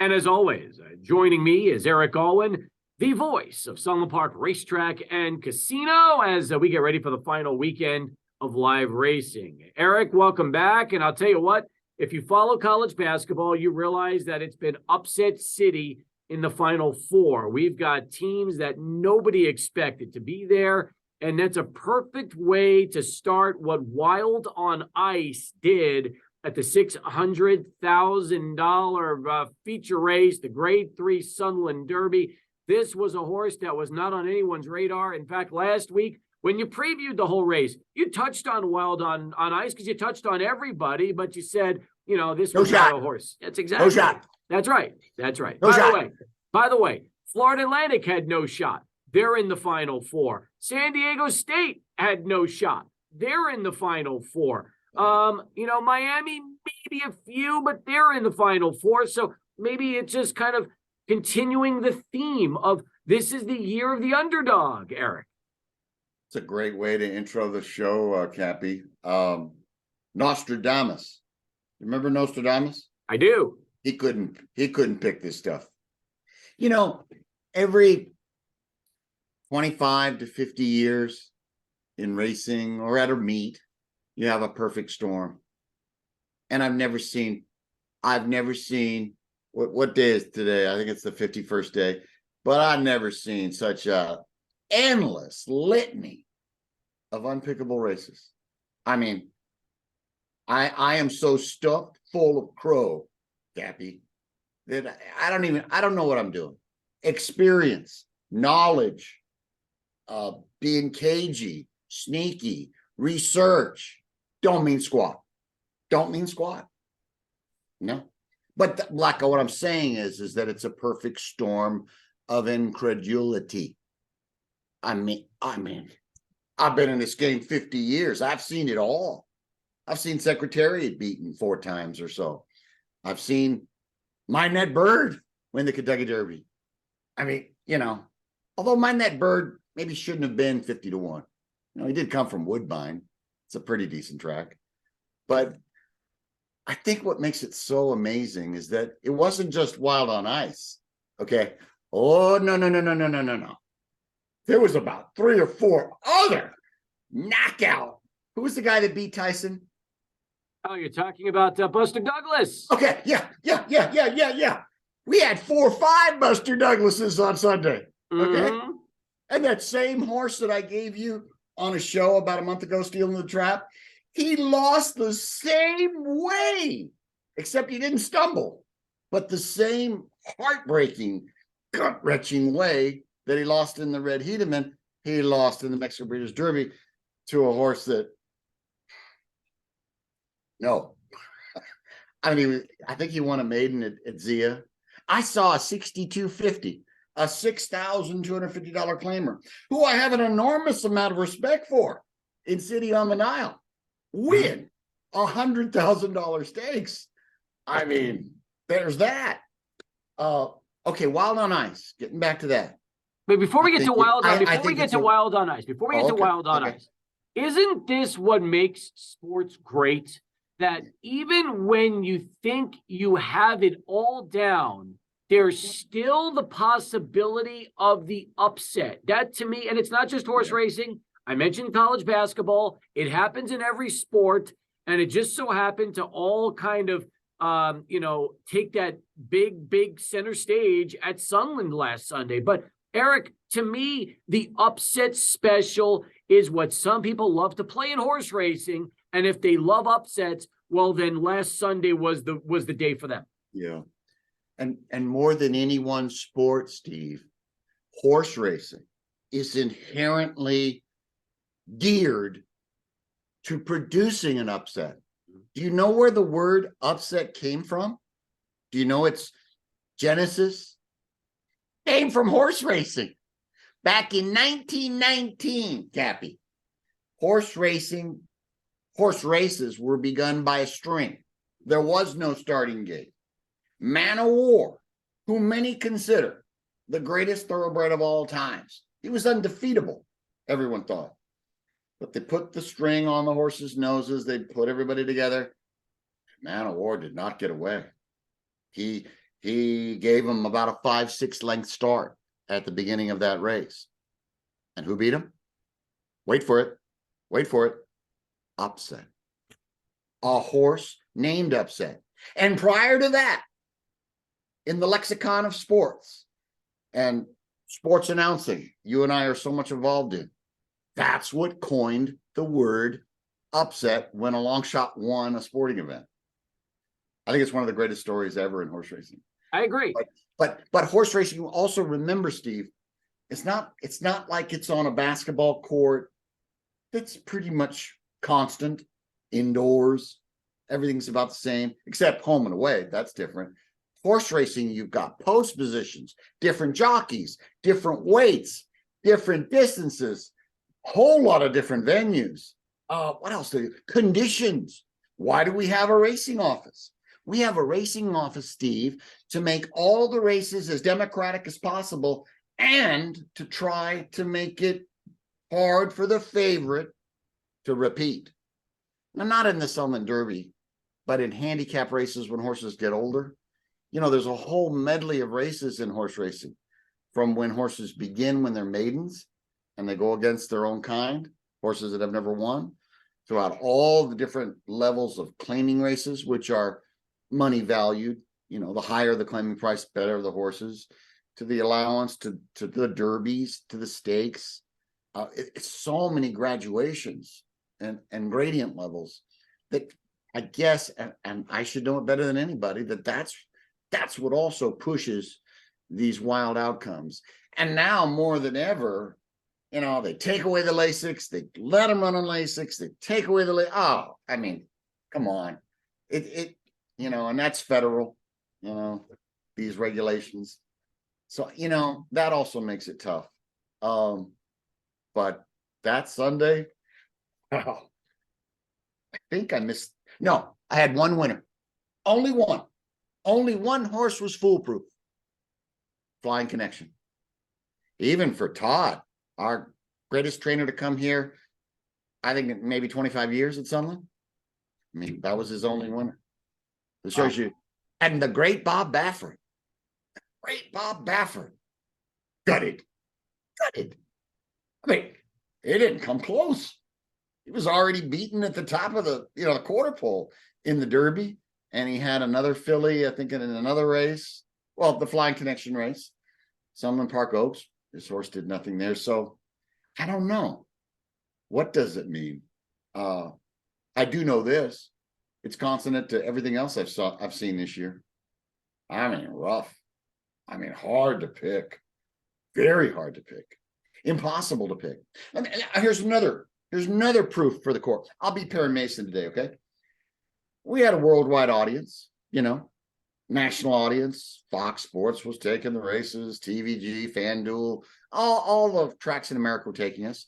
And as always, joining me is Eric Alwan, the voice of Sunland Park Racetrack and Casino, as we get ready for the final weekend of live racing. Eric, welcome back. And I'll tell you what, if you follow college basketball, you realize that it's been upset city in the Final Four. We've got teams that nobody expected to be there, and that's a perfect way to start what Wild on Ice did at the $600,000 feature race, the Grade 3 Sunland Derby. This was a horse that was not on anyone's radar. In fact, last week, when you previewed the whole race, you touched on Wild on Ice because you touched on everybody, but you said, you know, this was not a horse. That's exactly no shot. That's right. That's right. No shot. By the way, Florida Atlantic had no shot. They're in the Final Four. San Diego State had no shot. They're in the Final Four. Miami, maybe a few, but they're in the Final Four. So maybe it's just kind of continuing the theme of this is the year of the underdog, Eric. It's a great way to intro the show, Cappy. Nostradamus. Remember Nostradamus? I do. He couldn't pick this stuff. You know, every 25 to 50 years in racing or at a meet, you have a perfect storm. And I've never seen what day is today? I think it's the 51st day, but I've never seen such a endless litany of unpickable races. I mean, I am so stuffed full of crow, Gappy, that I don't know what I'm doing. Experience, knowledge, being cagey, sneaky, research, don't mean squat. No. But like what I'm saying is that it's a perfect storm of incredulity. I mean, I've been in this game 50 years. I've seen it all. I've seen Secretariat beaten 4 times or so. I've seen My Net Bird win the Kentucky Derby. I mean, although My Net Bird maybe shouldn't have been 50-1. He did come from Woodbine. It's a pretty decent track. But I think what makes it so amazing is that it wasn't just Wild on Ice. Okay. Oh, no. There was about 3 or 4 other knockout. Who was the guy that beat Tyson? Oh, you're talking about Buster Douglas. Okay. Yeah. We had 4 or 5 Buster Douglases on Sunday. Okay. Mm-hmm. And that same horse that I gave you on a show about a month ago, Stealing the Trap, he lost the same way, except he didn't stumble, but the same heartbreaking, gut-wrenching way that he lost in the Red Hedeman, he lost in the Mexican Breeders' Derby to a horse that, no. I mean, I think he won a maiden at Zia. I saw a 62.50, a $6,250 claimer, who I have an enormous amount of respect for in City on the Nile, win $100,000 stakes. I mean, there's that. Okay, Wild on Ice. Getting back to that. But before we get to Wild on Ice, isn't this what makes sports great? That even when you think you have it all down, there's still the possibility of the upset. That to me, and it's not just horse racing. I mentioned college basketball. It happens in every sport, and it just so happened to all kind of, take that big center stage at Sunland last Sunday. But Eric, to me, the upset special is what some people love to play in horse racing. And if they love upsets, well, then last Sunday was the day for them. Yeah. And more than any one sport, Steve, horse racing is inherently geared to producing an upset. Do you know where the word upset came from? Do you know its genesis? Came from horse racing. Back in 1919, Cappy, horse races were begun by a string. There was no starting gate. Man of War, who many consider the greatest thoroughbred of all times. He was undefeatable, everyone thought. But they put the string on the horses' noses. They put everybody together. Man of War did not get away. He He gave him about a 5-6 length start at the beginning of that race. And who beat him? Wait for it. Wait for it. Upset. A horse named Upset. And prior to that, in the lexicon of sports and sports announcing, you and I are so much involved in, that's what coined the word upset when a long shot won a sporting event. I think it's one of the greatest stories ever in horse racing. I agree. But horse racing, also remember, Steve, it's not like it's on a basketball court. It's pretty much constant indoors. Everything's about the same, except home and away. That's different. Horse racing, you've got post positions, different jockeys, different weights, different distances, a whole lot of different venues. What else? Conditions. Why do we have a racing office? We have a racing office, Steve, to make all the races as democratic as possible and to try to make it hard for the favorite to repeat. Now, not in the Sunland Derby, but in handicap races when horses get older. You know, there's a whole medley of races in horse racing, from when horses begin when they're maidens and they go against their own kind, horses that have never won, throughout all the different levels of claiming races, which are money valued. You know, the higher the claiming price, better the horses, to the allowance, to the derbies, to the stakes. It's so many graduations and gradient levels that I guess, and I should know it better than anybody, that's what also pushes these wild outcomes. And now more than ever, you know, they take away the Lasix, they let them run on Lasix, they take away the I mean, come on. You know, and that's federal, you know, these regulations. So, you know, that also makes it tough. But that Sunday, I think I missed. No, I had one winner. Only one. Only one horse was foolproof. Flying Connection. Even for Todd, our greatest trainer to come here, I think maybe 25 years at Sunland. I mean, that was his only winner. It shows you. And the great Bob Baffert. Great Bob Baffert. Gutted. I mean, it didn't come close. He was already beaten at the top of the, the quarter pole in the Derby. And he had another filly, I think, in another race. Well, the Flying Connection race. Sunland Park Oaks. His horse did nothing there. So I don't know. What does it mean? I do know this. It's consonant to everything else I've seen this year. I mean, rough. I mean, hard to pick. Very hard to pick. Impossible to pick. And here's another proof for the court. I'll be Perry Mason today, okay? We had a worldwide audience, national audience. Fox Sports was taking the races, TVG, FanDuel, all the tracks in America were taking us.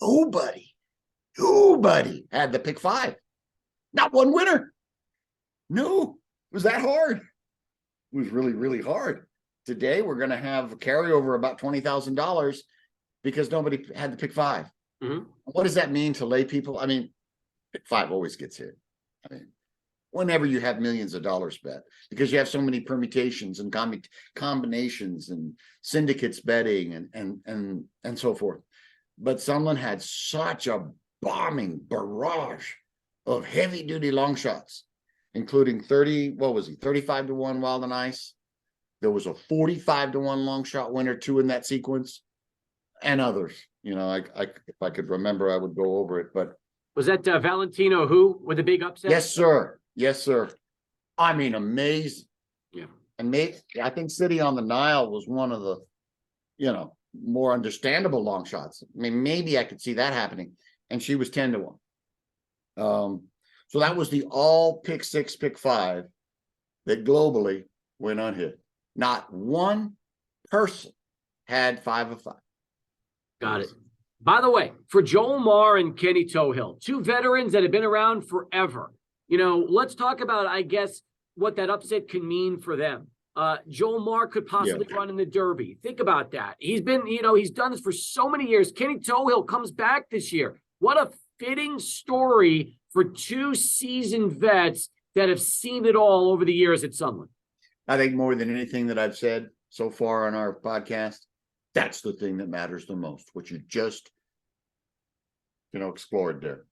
Nobody had the pick five. Not one winner. No, it was that hard. It was really, really hard. Today, we're going to have a carryover about $20,000 because nobody had the pick five. Mm-hmm. What does that mean to lay people? I mean, pick five always gets hit. I mean, whenever you have millions of dollars bet, because you have so many permutations and combinations and syndicates betting and so forth. But Sunland had such a bombing barrage of heavy duty long shots, including 35 to 1 Wild and Ice. There was a 45 to 1 long shot winner, 2 in that sequence, and others. If I could remember, I would go over it. But was that Valentino who with the big upset? Yes, sir. Yes, sir. I mean, amazing. Yeah. Amazing. I think City on the Nile was one of the, more understandable long shots. I mean, maybe I could see that happening. And she was 10 to 1. So that was the all pick 6, pick 5 that globally went unhit. Not one person had 5 of 5. Got it. By the way, for Joel Marr and Kenny Tohill, 2 veterans that have been around forever. Let's talk about, I guess, what that upset can mean for them. Joel Marr could possibly run in the Derby. Think about that. He's been, he's done this for so many years. Kenny Tohill comes back this year. What a fitting story for 2 seasoned vets that have seen it all over the years at Sunland. I think more than anything that I've said so far on our podcast, that's the thing that matters the most, what you just, explored there.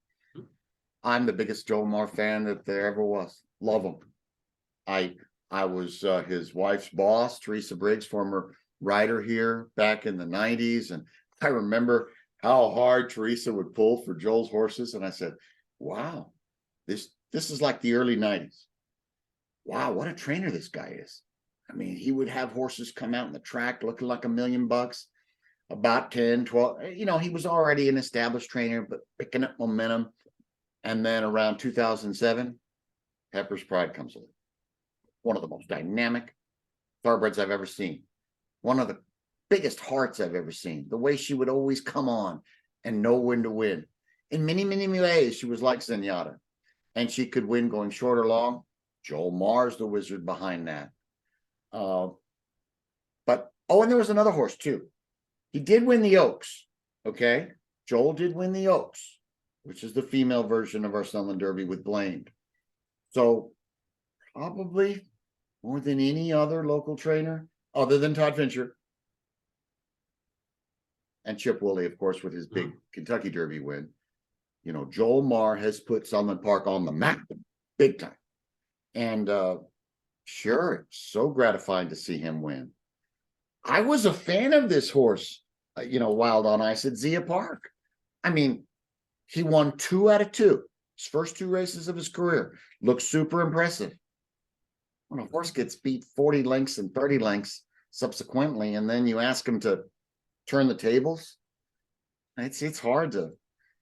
I'm the biggest Joe Mar fan that there ever was. Love him. I was his wife's boss, Teresa Briggs, former rider here back in the 90s. And I remember how hard Teresa would pull for Joel's horses. And I said, wow, this is like the early 90s. Wow, what a trainer this guy is. I mean, he would have horses come out in the track looking like $1 million, about 10, 12. He was already an established trainer, but picking up momentum. And then around 2007, Pepper's Pride comes along. One of the most dynamic thoroughbreds I've ever seen. One of the biggest hearts I've ever seen. The way she would always come on and know when to win. In many, many ways, she was like Zenyatta. And she could win going short or long. Joel Mar's the wizard behind that. And there was another horse too. He did win the Oaks. Okay. Joel did win the Oaks, which is the female version of our Sunland Derby with Blamed. So probably more than any other local trainer, other than Todd Fincher. And Chip Woolley, of course, with his big Kentucky Derby win. Joel Mar has put Sunland Park on the map big time. And sure, it's so gratifying to see him win. I was a fan of this horse, Wild on Ice at Zia Park. I mean, he won 2 out of 2. His first 2 races of his career. Looks super impressive. When a horse gets beat 40 lengths and 30 lengths subsequently, and then you ask him to turn the tables, it's hard to,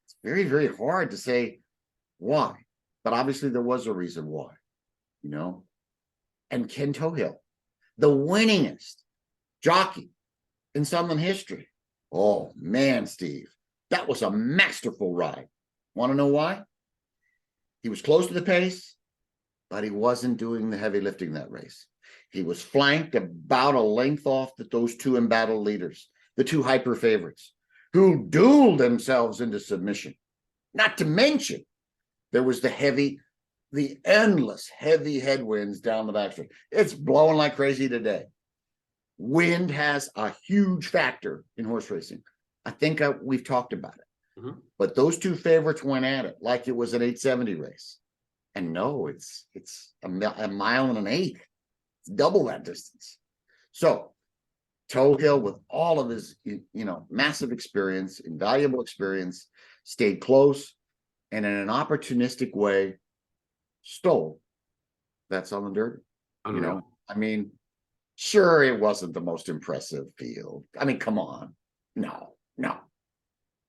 it's very, very hard to say why. But obviously there was a reason why, And Ken Tohill, the winningest jockey in Sunland history. Oh, man, Steve, that was a masterful ride. Want to know why? He was close to the pace, but he wasn't doing the heavy lifting that race. He was flanked about a length off those 2 embattled leaders, the 2 hyper favorites, who dueled themselves into submission. Not to mention, there was the endless heavy headwinds down the backstretch. It's blowing like crazy today. Wind has a huge factor in horse racing. I think we've talked about it. Mm-hmm. But those 2 favorites went at it like it was an 870 race. And no, it's a mile and an eighth. It's double that distance. So Tohill, with all of his, massive experience, invaluable experience, stayed close and in an opportunistic way stole that Sunland Derby. I mean, sure, it wasn't the most impressive field. I mean, come on. No.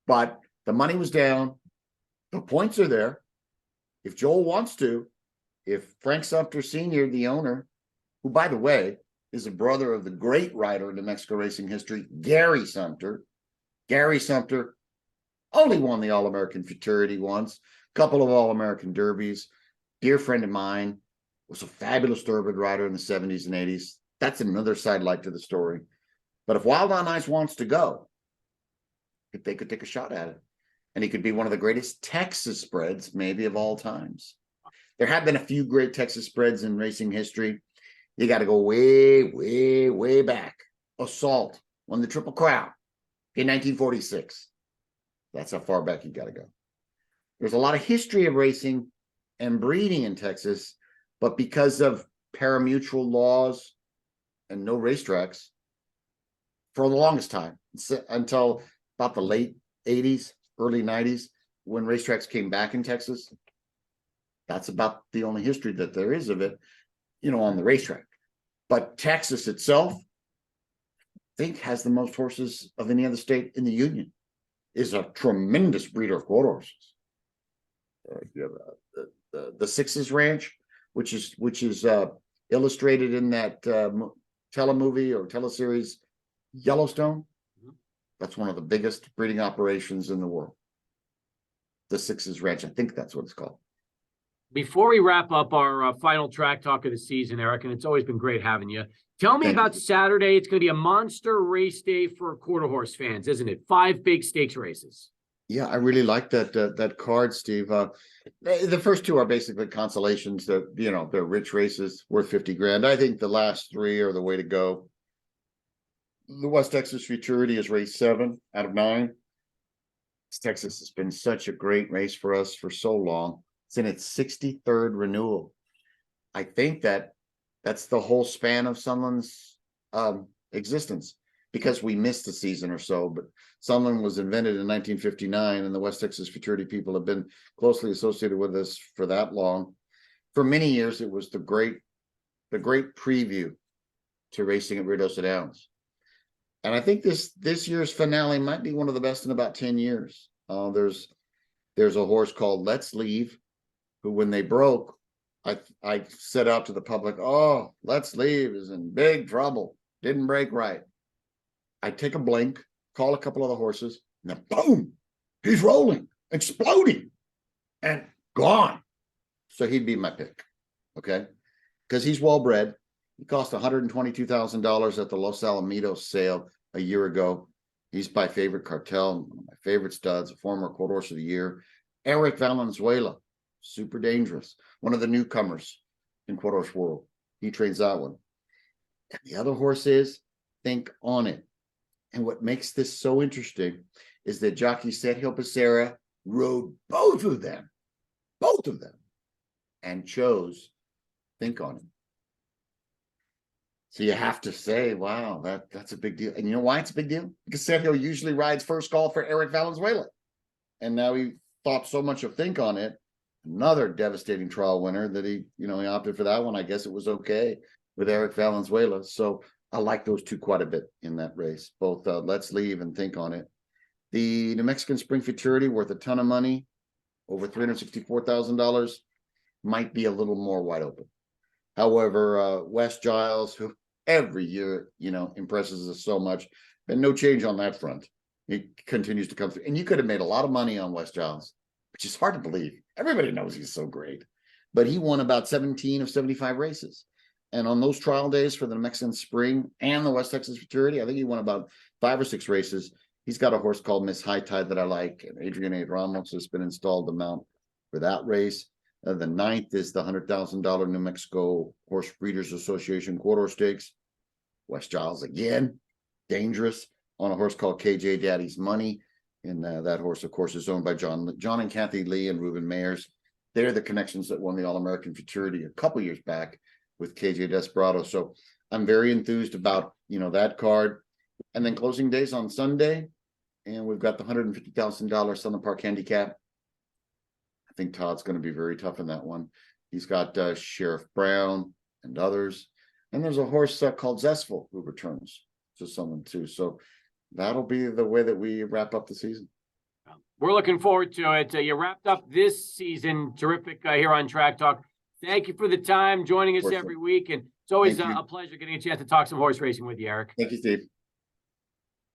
But the money was down. The points are there. If Joel wants to, if Frank Sumter Sr., the owner, who, by the way, is a brother of the great rider in New Mexico racing history, Gary Sumter. Gary Sumter only won the All-American Futurity once, a couple of All-American Derbies. Dear friend of mine, was a fabulous thoroughbred rider in the 70s and 80s. That's another sidelight to the story. But if Wild on Ice wants to go, if they could take a shot at it, and he could be one of the greatest Texas spreads, maybe of all times. There have been a few great Texas spreads in racing history. You got to go way, way, way back. Assault won the Triple Crown in 1946. That's how far back you got to go. There's a lot of history of racing and breeding in Texas, but because of parimutuel laws and no racetracks for the longest time, until about the late 80s, early 90s, when racetracks came back in Texas. That's about the only history that there is of it, on the racetrack. But Texas itself, I think, has the most horses of any other state in the union, is a tremendous breeder of quarter horses. You have the Sixes Ranch, which is illustrated in that telemovie or teleseries Yellowstone. That's one of the biggest breeding operations in the world. The Sixes Ranch, I think that's what it's called. Before we wrap up our final track talk of the season, Eric, and it's always been great having you. Tell me about Saturday. It's going to be a monster race day for quarter horse fans, isn't it? 5 big stakes races. Yeah, I really like that card, Steve. The first two are basically consolations that, they're rich races worth 50 grand. I think the last three are the way to go. The West Texas Futurity is race 7 out of 9. Texas has been such a great race for us for so long. It's in its 63rd renewal. I think that's the whole span of Sunland's existence, because we missed a season or so, but Sunland was invented in 1959, and the West Texas Futurity people have been closely associated with us for that long. For many years, it was the great preview to racing at Ruidoso Downs. And I think this year's finale might be one of the best in about 10 years. There's a horse called Let's Leave, who, when they broke, I set out to the public, oh, Let's Leave is in big trouble. Didn't break right. I take a blink, call a couple of the horses, and then boom, he's rolling, exploding, and gone. So he'd be my pick, okay? Because he's well bred. He cost $122,000 at the Los Alamitos sale a year ago. He's my favorite cartel, one of my favorite studs, a former Court Horse of the Year. Eric Valenzuela, super dangerous, one of the newcomers in Court Horse world. He trains that one. And the other horse is Think On It. And what makes this so interesting is that jockey Sergio Becerra rode both of them, and chose Think On It. So you have to say, wow, that's a big deal. And you know why it's a big deal? Because Sergio usually rides first call for Eric Valenzuela. And now he thought so much of Think On It, another devastating trial winner, that he opted for that one. I guess it was okay with Eric Valenzuela. So I like those two quite a bit in that race, both Let's Leave and Think On It. The New Mexican Spring Futurity, worth a ton of money, over $364,000, might be a little more wide open. However, Wes Giles, who every year, impresses us so much, and no change on that front. He continues to come through. And you could have made a lot of money on Wes Giles, which is hard to believe. Everybody knows he's so great. But he won about 17 of 75 races. And on those trial days for the New Mexican Spring and the West Texas Futurity, I think he won about 5 or 6 races. He's got a horse called Miss High Tide that I like. And Adrian A. Ramos has been installed to mount for that race. The 9th is the $100,000 New Mexico Horse Breeders Association Quarter Stakes. Wes Giles again, dangerous, on a horse called KJ Daddy's Money. And that horse, of course, is owned by John and Kathy Lee and Ruben Mayers. They're the connections that won the All-American Futurity a couple years back with KJ Desperado. So I'm very enthused about, that card. And then closing days on Sunday. And we've got the $150,000 Sunland Park handicap. I think Todd's going to be very tough in that one. He's got Sheriff Brown and others. And there's a horse called Zestful who returns to Sunland too. So that'll be the way that we wrap up the season. We're looking forward to it. You wrapped up this season terrific here on Track Talk. Thank you for the time joining us every week. And it's always a pleasure getting a chance to talk some horse racing with you, Eric. Thank you, Steve.